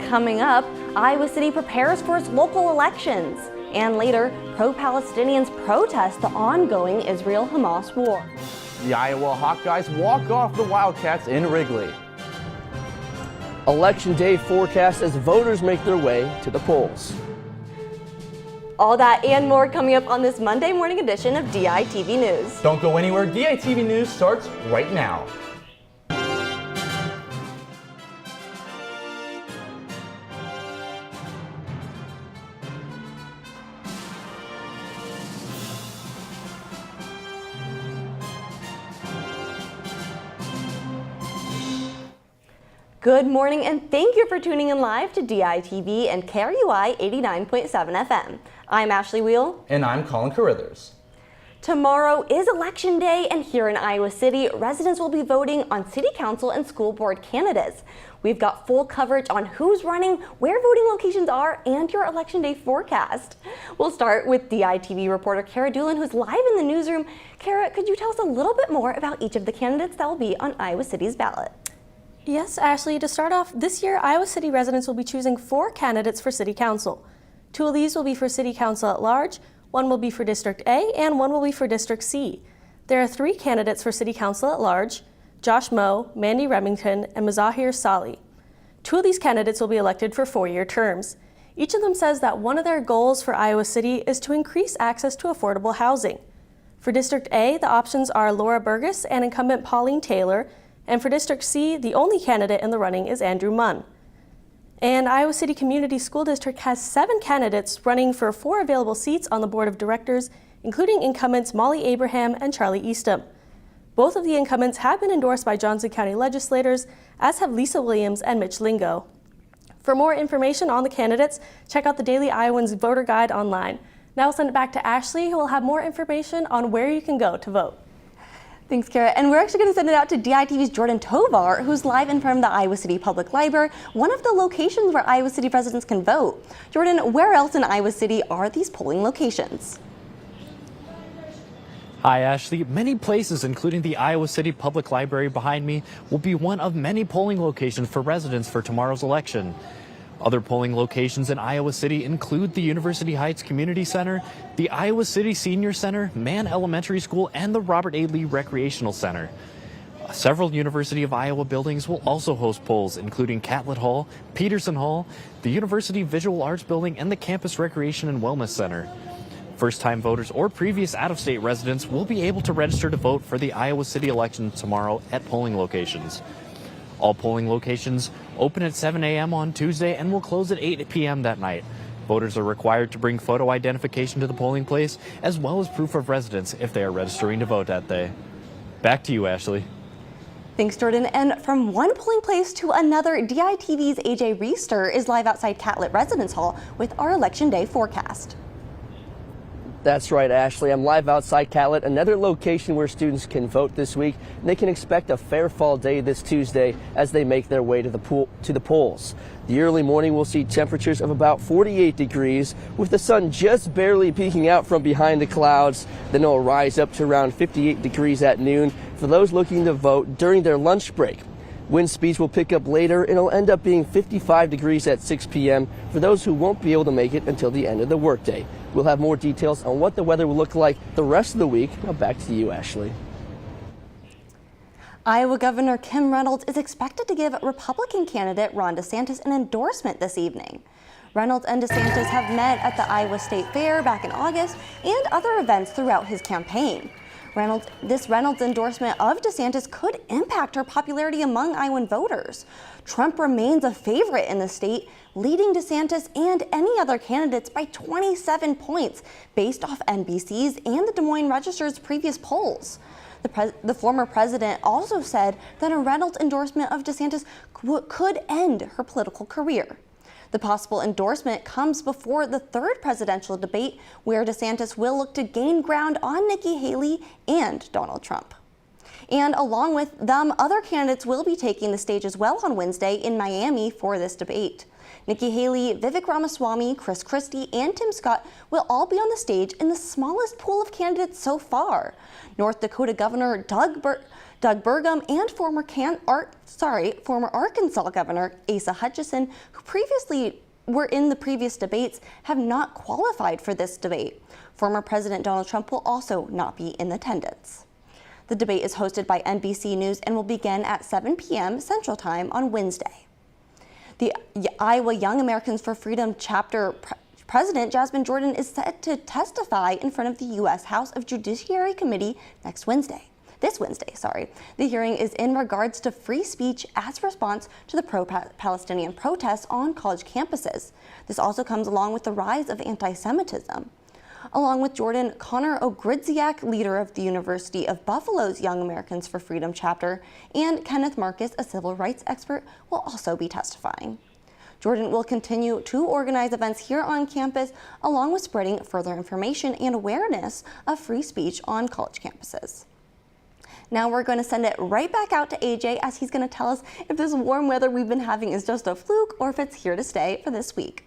Coming up, Iowa City prepares for its local elections. And later, pro-Palestinians protest the ongoing Israel-Hamas war. The Iowa Hawkeyes walk off the Wildcats in Wrigley. Election day forecast as voters make their way to the polls. All that and more coming up on this Monday morning edition of DITV News. Don't go anywhere. DITV News starts right now. Good morning and thank you for tuning in live to DITV and KRUI 89.7 FM. I'm Ashley Wheel. And I'm Colin Carruthers. Tomorrow is Election Day, and here in Iowa City, residents will be voting on City Council and School Board candidates. We've got full coverage on who's running, where voting locations are, and your Election Day forecast. We'll start with DITV reporter Kara Doolin, who's live in the newsroom. Kara, could you tell us a little bit more about each of the candidates that will be on Iowa City's ballot? Yes, Ashley. To start off, this year, Iowa City residents will be choosing 4 candidates for City Council. 2 of these will be for City Council at large, 1 will be for District A, and 1 will be for District C. There are 3 candidates for City Council at large: Josh Moe, Mandy Remington, and Mazahir Salih. 2 of these candidates will be elected for 4-year terms. Each of them says that one of their goals for Iowa City is to increase access to affordable housing. For District A, the options are Laura Burgess and incumbent Pauline Taylor, and for District C, the only candidate in the running is Andrew Munn. And Iowa City Community School District has 7 candidates running for 4 available seats on the Board of Directors, including incumbents Molly Abraham and Charlie Eastham. Both of the incumbents have been endorsed by Johnson County legislators, as have Lisa Williams and Mitch Lingo. For more information on the candidates, check out the Daily Iowans Voter Guide online. Now I'll send it back to Ashley, who will have more information on where you can go to vote. Thanks, Kara. And we're actually going to send it out to DITV's Jordan Tovar, who's live in front of the Iowa City Public Library, one of the locations where Iowa City residents can vote. Jordan, where else in Iowa City are these polling locations? Hi, Ashley. Many places, including the Iowa City Public Library behind me, will be one of many polling locations for residents for tomorrow's election. Other polling locations in Iowa City include the University Heights Community Center, the Iowa City Senior Center, Mann Elementary School, and the Robert A. Lee Recreational Center. Several University of Iowa buildings will also host polls, including Catlett Hall, Peterson Hall, the University Visual Arts Building, and the Campus Recreation and Wellness Center. First-time voters or previous out-of-state residents will be able to register to vote for the Iowa City election tomorrow at polling locations. All polling locations open at 7 a.m. on Tuesday and will close at 8 p.m. that night. Voters are required to bring photo identification to the polling place, as well as proof of residence if they are registering to vote that day. Back to you, Ashley. Thanks, Jordan. And from one polling place to another, DITV's AJ Reister is live outside Catlett Residence Hall with our Election Day forecast. That's right, Ashley. I'm live outside Catlett, another location where students can vote this week, and they can expect a fair fall day this Tuesday as they make their way to the polls. The early morning will see temperatures of about 48 degrees, with the sun just barely peeking out from behind the clouds. Then it'll rise up to around 58 degrees at noon for those looking to vote during their lunch break. Wind speeds will pick up later, and it'll end up being 55 degrees at 6 p.m. for those who won't be able to make it until the end of the workday. We'll have more details on what the weather will look like the rest of the week. Now back to you, Ashley. Iowa Governor Kim Reynolds is expected to give Republican candidate Ron DeSantis an endorsement this evening. Reynolds and DeSantis have met at the Iowa State Fair back in August and other events throughout his campaign. This Reynolds endorsement of DeSantis could impact her popularity among Iowan voters. Trump remains a favorite in the state, leading DeSantis and any other candidates by 27 points based off NBC's and the Des Moines Register's previous polls. The former president also said that a Reynolds endorsement of DeSantis could end her political career. The possible endorsement comes before the 3rd presidential debate, where DeSantis will look to gain ground on Nikki Haley and Donald Trump. And along with them, other candidates will be taking the stage as well on Wednesday in Miami for this debate. Nikki Haley, Vivek Ramaswamy, Chris Christie, and Tim Scott will all be on the stage in the smallest pool of candidates so far. North Dakota Governor Doug Burgum and former Arkansas Governor Asa Hutchinson, who previously were in the previous debates, have not qualified for this debate. Former President Donald Trump will also not be in attendance. The debate is hosted by NBC News and will begin at 7 p.m. Central Time on Wednesday. The Iowa Young Americans for Freedom chapter President Jasmine Jordan is set to testify in front of the U.S. House of Judiciary Committee this Wednesday. The hearing is in regards to free speech as a response to the pro-Palestinian protests on college campuses. This also comes along with the rise of anti-Semitism. Along with Jordan, Connor Ogrydziak, leader of the University of Buffalo's Young Americans for Freedom chapter, and Kenneth Marcus, a civil rights expert, will also be testifying. Jordan will continue to organize events here on campus, along with spreading further information and awareness of free speech on college campuses. Now we're going to send it right back out to AJ, as he's going to tell us if this warm weather we've been having is just a fluke or if it's here to stay for this week.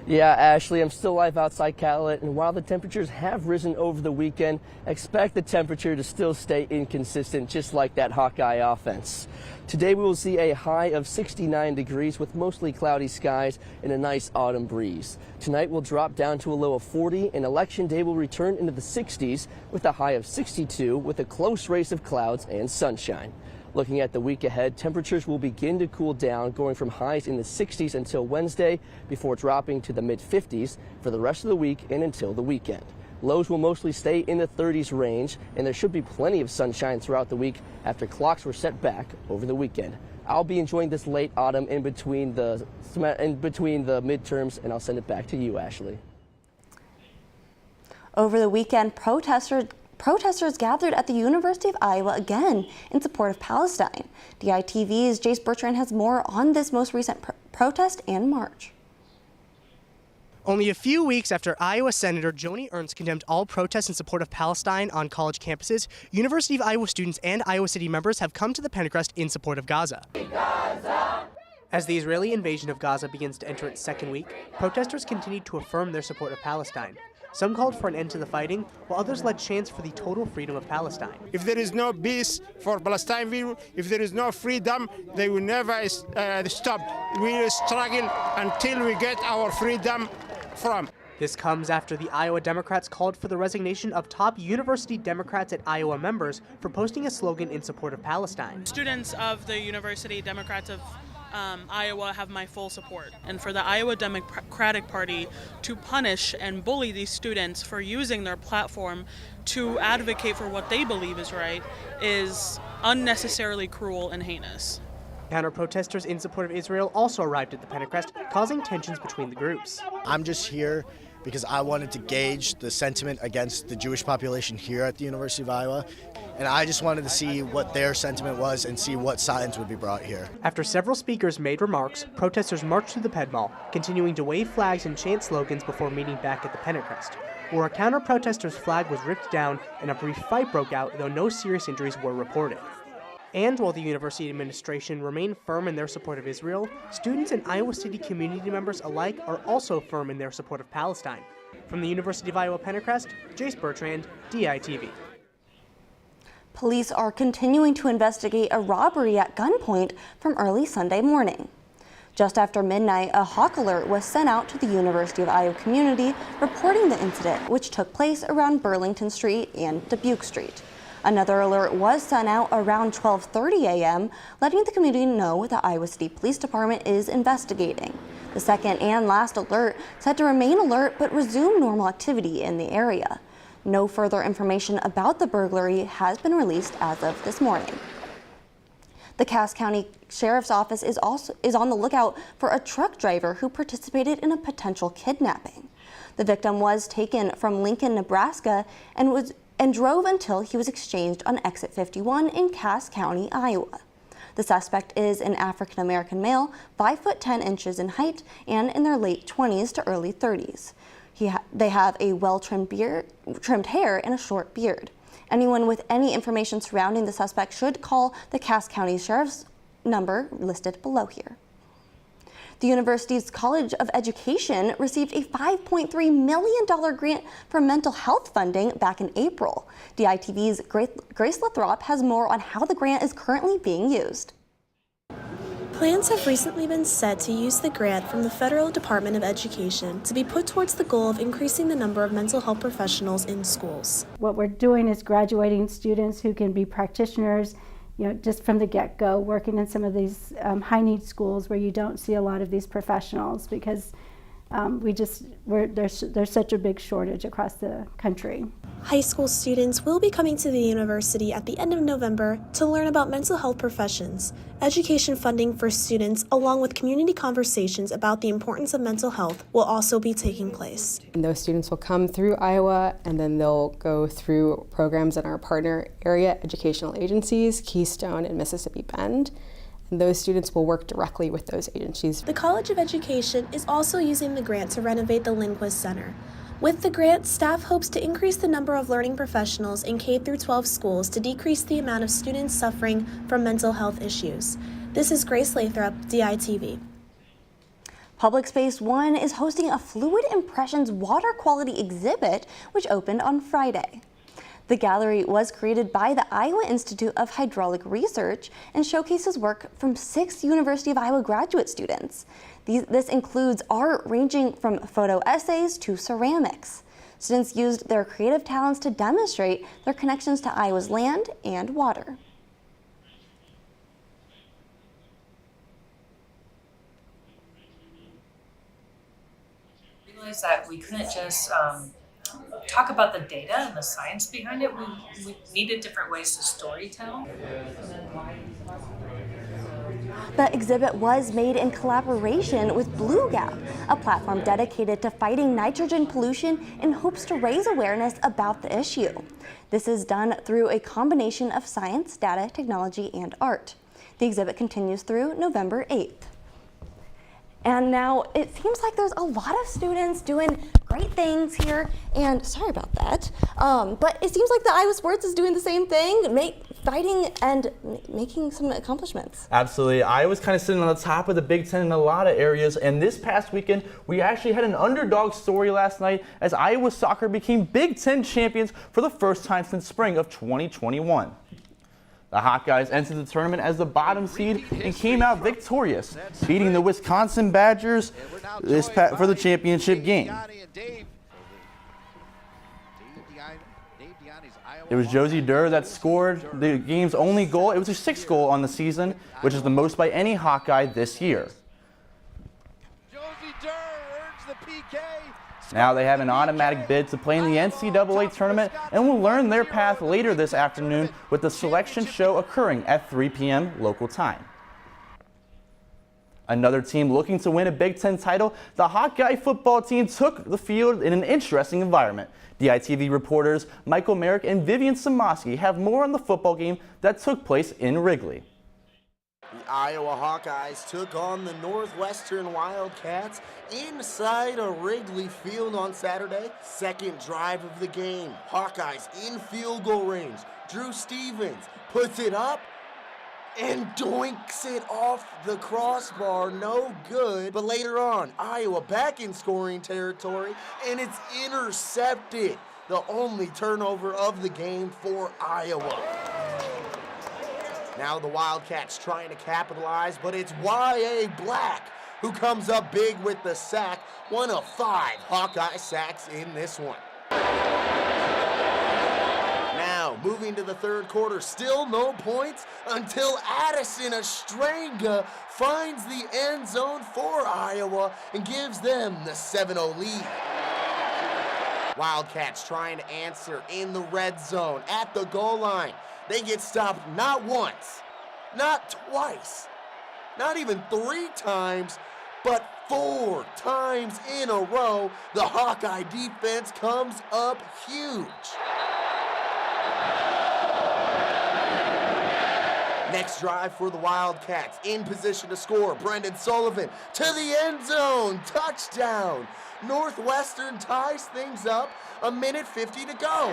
Yeah, Ashley, I'm still live outside Calumet, and while the temperatures have risen over the weekend, expect the temperature to still stay inconsistent, just like that Hawkeye offense. Today we will see a high of 69 degrees with mostly cloudy skies and a nice autumn breeze. Tonight we'll drop down to a low of 40, and Election Day will return into the 60s with a high of 62 with a close race of clouds and sunshine. Looking at the week ahead, temperatures will begin to cool down, going from highs in the 60s until Wednesday before dropping to the mid-50s for the rest of the week and until the weekend. Lows will mostly stay in the 30s range, and there should be plenty of sunshine throughout the week after clocks were set back over the weekend. I'll be enjoying this late autumn in between the midterms, and I'll send it back to you, Ashley. Over the weekend, protesters gathered at the University of Iowa again in support of Palestine. DITV's Jace Bertrand has more on this most recent protest and march. Only a few weeks after Iowa Senator Joni Ernst condemned all protests in support of Palestine on college campuses, University of Iowa students and Iowa City members have come to the Pentecrest in support of Gaza. As the Israeli invasion of Gaza begins to enter its second week, protesters continued to affirm their support of Palestine. Some called for an end to the fighting, while others led chants for the total freedom of Palestine. If there is no peace for Palestine people, if there is no freedom, they will never stop. We will struggle until we get our freedom from. This comes after the Iowa Democrats called for the resignation of top University Democrats at Iowa members for posting a slogan in support of Palestine. Students of the University Democrats of Iowa have my full support. And for the Iowa Democratic Party to punish and bully these students for using their platform to advocate for what they believe is right is unnecessarily cruel and heinous. Counter-protesters in support of Israel also arrived at the Pentecrest, causing tensions between the groups. I'm just here because I wanted to gauge the sentiment against the Jewish population here at the University of Iowa, and I just wanted to see what their sentiment was and see what sides would be brought here. After several speakers made remarks, protesters marched through the Ped Mall, continuing to wave flags and chant slogans before meeting back at the Pentecrest, where a counter-protester's flag was ripped down and a brief fight broke out, though no serious injuries were reported. And while the university administration remained firm in their support of Israel, students and Iowa City community members alike are also firm in their support of Palestine. From the University of Iowa Pentecrest, Jace Bertrand, DITV. Police are continuing to investigate a robbery at gunpoint from early Sunday morning. Just after midnight, a hawk alert was sent out to the University of Iowa community reporting the incident, which took place around Burlington Street and Dubuque Street. Another alert was sent out around 12:30 a.m., letting the community know the Iowa City Police Department is investigating. The second and last alert said to remain alert but resume normal activity in the area. No further information about the burglary has been released as of this morning. The Cass County Sheriff's Office is on the lookout for a truck driver who participated in a potential kidnapping. The victim was taken from Lincoln, Nebraska, and drove until he was exchanged on exit 51 in Cass County, Iowa. The suspect is an African-American male, 5 foot 10 inches in height and in their late 20s to early 30s. They have a well-trimmed hair and a short beard. Anyone with any information surrounding the suspect should call the Cass County Sheriff's number listed below here. The university's College of Education received a $5.3 million grant for mental health funding back in April. DITV's Grace Lathrop has more on how the grant is currently being used. Plans have recently been set to use the grant from the Federal Department of Education to be put towards the goal of increasing the number of mental health professionals in schools. What we're doing is graduating students who can be practitioners, just from the get-go, working in some of these high-need schools where you don't see a lot of these professionals because there's such a big shortage across the country. High school students will be coming to the university at the end of November to learn about mental health professions, education funding for students, along with community conversations about the importance of mental health will also be taking place. And those students will come through Iowa and then they'll go through programs in our partner area educational agencies, Keystone and Mississippi Bend. And those students will work directly with those agencies. The College of Education is also using the grant to renovate the Lindquist Center. With the grant, staff hopes to increase the number of learning professionals in K-12 schools to decrease the amount of students suffering from mental health issues. This is Grace Lathrop, DITV. Public Space 1 is hosting a Fluid Impressions water quality exhibit, which opened on Friday. The gallery was created by the Iowa Institute of Hydraulic Research and showcases work from 6 University of Iowa graduate students. This includes art ranging from photo essays to ceramics. Students used their creative talents to demonstrate their connections to Iowa's land and water. We realized that we couldn't just talk about the data and the science behind it. We needed different ways to storytell. The exhibit was made in collaboration with Blue Gap, a platform dedicated to fighting nitrogen pollution in hopes to raise awareness about the issue. This is done through a combination of science, data, technology, and art. The exhibit continues through November 8th. And now it seems like there's a lot of students doing great things here, and sorry about that, but it seems like the Iowa Sports is doing the same thing, fighting and making some accomplishments. Absolutely. Iowa's kind of sitting on the top of the Big Ten in a lot of areas, and this past weekend we actually had an underdog story last night as Iowa soccer became Big Ten champions for the first time since spring of 2021. The Hawkeyes entered the tournament as the bottom seed and came out victorious, beating the Wisconsin Badgers for the championship game. It was Josie Durr that scored the game's only goal. It was her 6th goal on the season, which is the most by any Hawkeye this year. Now they have an automatic bid to play in the NCAA tournament and will learn their path later this afternoon with the selection show occurring at 3 p.m. local time. Another team looking to win a Big Ten title, the Hawkeye football team took the field in an interesting environment. DITV reporters Michael Merrick and Vivian Samoski have more on the football game that took place in Wrigley. The Iowa Hawkeyes took on the Northwestern Wildcats inside a Wrigley Field on Saturday. Second drive of the game. Hawkeyes in field goal range. Drew Stevens puts it up and doinks it off the crossbar. No good. But later on, Iowa back in scoring territory, and it's intercepted. The only turnover of the game for Iowa. Now the Wildcats trying to capitalize, but it's Y.A. Black who comes up big with the sack. 1 of 5 Hawkeye sacks in this one. Now moving to the third quarter, still no points until Addison Ostrenga finds the end zone for Iowa and gives them the 7-0 lead. Wildcats trying to answer in the red zone at the goal line. They get stopped not once, not twice, not even 3 times, but 4 times in a row. The Hawkeye defense comes up huge. Next drive for the Wildcats, in position to score. Brendan Sullivan to the end zone, touchdown. Northwestern ties things up, 1:50 to go.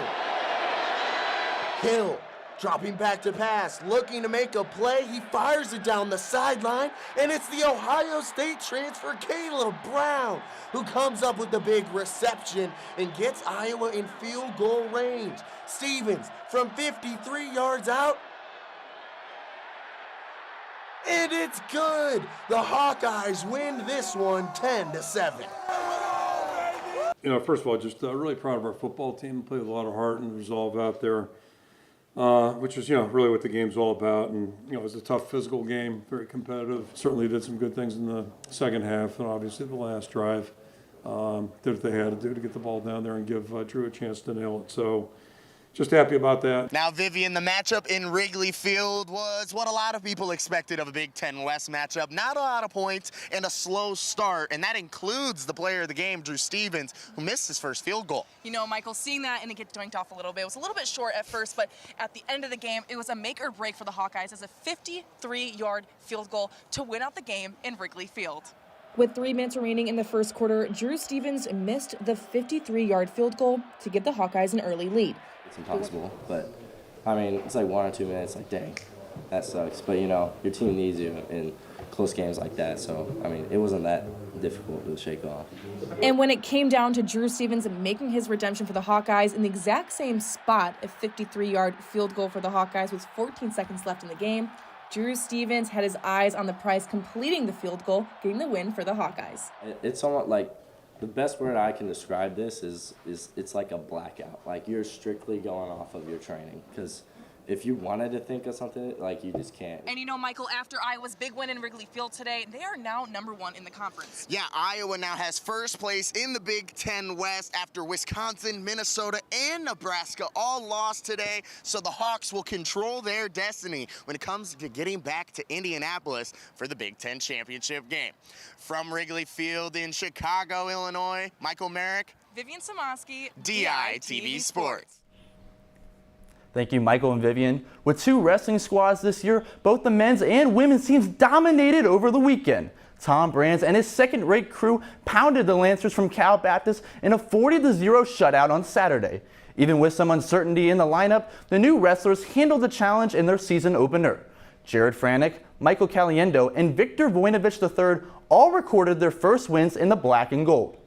Hill Dropping back to pass, looking to make a play. He fires it down the sideline, and it's the Ohio State transfer, Caleb Brown, who comes up with the big reception and gets Iowa in field goal range. Stevens from 53 yards out, and it's good. The Hawkeyes win this one 10-7. First of all, just really proud of our football team. Played with a lot of heart and resolve out there, which is, really what the game's all about. And, it was a tough physical game, very competitive. Certainly did some good things in the second half, and obviously the last drive did what they had to do to get the ball down there and give Drew a chance to nail it. So just happy about that. Now, Vivian, the matchup in Wrigley Field was what a lot of people expected of a Big Ten West matchup. Not a lot of points and a slow start, and that includes the player of the game, Drew Stevens, who missed his first field goal. Michael, seeing that and it get dunked off a little bit, it was a little bit short at first, but at the end of the game, it was a make or break for the Hawkeyes as a 53-yard field goal to win out the game in Wrigley Field. With 3 minutes remaining in the first quarter, Drew Stevens missed the 53-yard field goal to give the Hawkeyes an early lead. It's impossible, but it's like 1 or 2 minutes, like, dang, that sucks. But your team needs you in close games like that, so it wasn't that difficult to shake off. And when it came down to Drew Stevens making his redemption for the Hawkeyes in the exact same spot, a 53-yard field goal for the Hawkeyes with 14 seconds left in the game, Drew Stevens had his eyes on the prize, completing the field goal, getting the win for the Hawkeyes. It's somewhat like, the best word I can describe this is it's like a blackout. Like, you're strictly going off of your training, because if you wanted to think of something, you just can't. And Michael, after Iowa's big win in Wrigley Field today, they are now #1 in the conference. Yeah, Iowa now has first place in the Big Ten West after Wisconsin, Minnesota, and Nebraska all lost today. So the Hawks will control their destiny when it comes to getting back to Indianapolis for the Big Ten championship game. From Wrigley Field in Chicago, Illinois, Michael Merrick, Vivian Samoski, DITV Sports. Thank you, Michael and Vivian. With 2 wrestling squads this year, both the men's and women's teams dominated over the weekend. Tom Brands and his second-rate crew pounded the Lancers from Cal Baptist in a 40-0 shutout on Saturday. Even with some uncertainty in the lineup, the new wrestlers handled the challenge in their season opener. Jared Franick, Michael Caliendo, and Victor Voinovich III all recorded their first wins in the black and gold.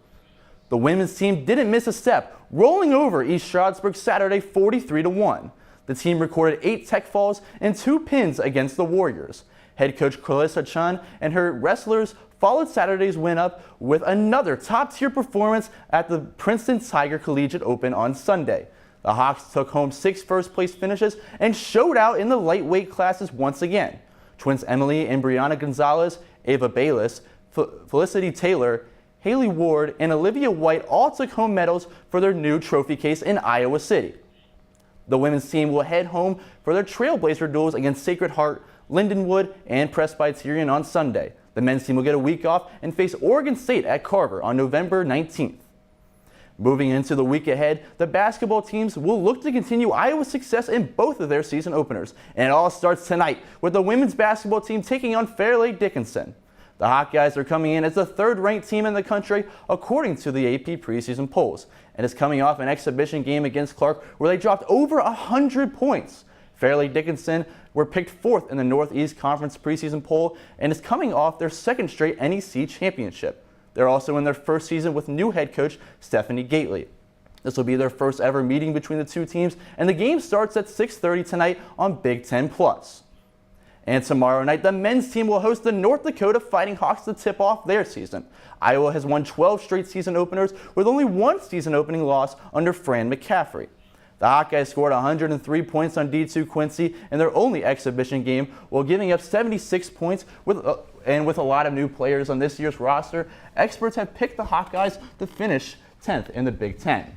The women's team didn't miss a step, rolling over East Stroudsburg Saturday 43-1. The team recorded 8 tech falls and 2 pins against the Warriors. Head coach Clarissa Chun and her wrestlers followed Saturday's win up with another top-tier performance at the Princeton Tiger Collegiate Open on Sunday. The Hawks took home 6 first-place finishes and showed out in the lightweight classes once again. Twins Emily and Brianna Gonzalez, Ava Bayless, Felicity Taylor, Haley Ward, and Olivia White all took home medals for their new trophy case in Iowa City. The women's team will head home for their Trailblazer duels against Sacred Heart, Lindenwood, and Presbyterian on Sunday. The men's team will get a week off and face Oregon State at Carver on November 19th. Moving into the week ahead, the basketball teams will look to continue Iowa's success in both of their season openers. And it all starts tonight with the women's basketball team taking on Fairleigh Dickinson. The Hawkeyes are coming in as the 3rd-ranked team in the country according to the AP preseason polls, and is coming off an exhibition game against Clark where they dropped over 100 points. Fairleigh Dickinson were picked 4th in the Northeast Conference preseason poll and is coming off their 2nd straight NEC championship. They're also in their first season with new head coach Stephanie Gately. This will be their first ever meeting between the two teams, and the game starts at 6:30 tonight on Big Ten Plus. And tomorrow night, the men's team will host the North Dakota Fighting Hawks to tip off their season. Iowa has won 12 straight season openers with only 1 season opening loss under Fran McCaffrey. The Hawkeyes scored 103 points on D2 Quincy in their only exhibition game, while giving up 76 points with a lot of new players on this year's roster. Experts have picked the Hawkeyes to finish 10th in the Big Ten.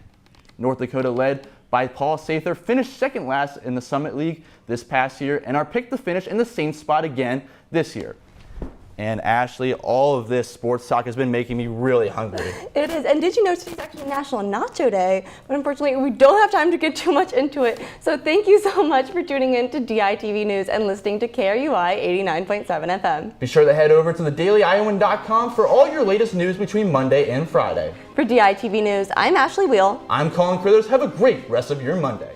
North Dakota, led by Paul Sather, finished 2nd last in the Summit League this past year and are picked to finish in the same spot again this year. And Ashley, all of this sports talk has been making me really hungry. It is. And did you know today's actually National Nacho Day? But unfortunately, we don't have time to get too much into it. So thank you so much for tuning in to DITV News and listening to KRUI 89.7 FM. Be sure to head over to thedailyiowan.com for all your latest news between Monday and Friday. For DITV News, I'm Ashley Wheel. I'm Colin Crithers. Have a great rest of your Monday.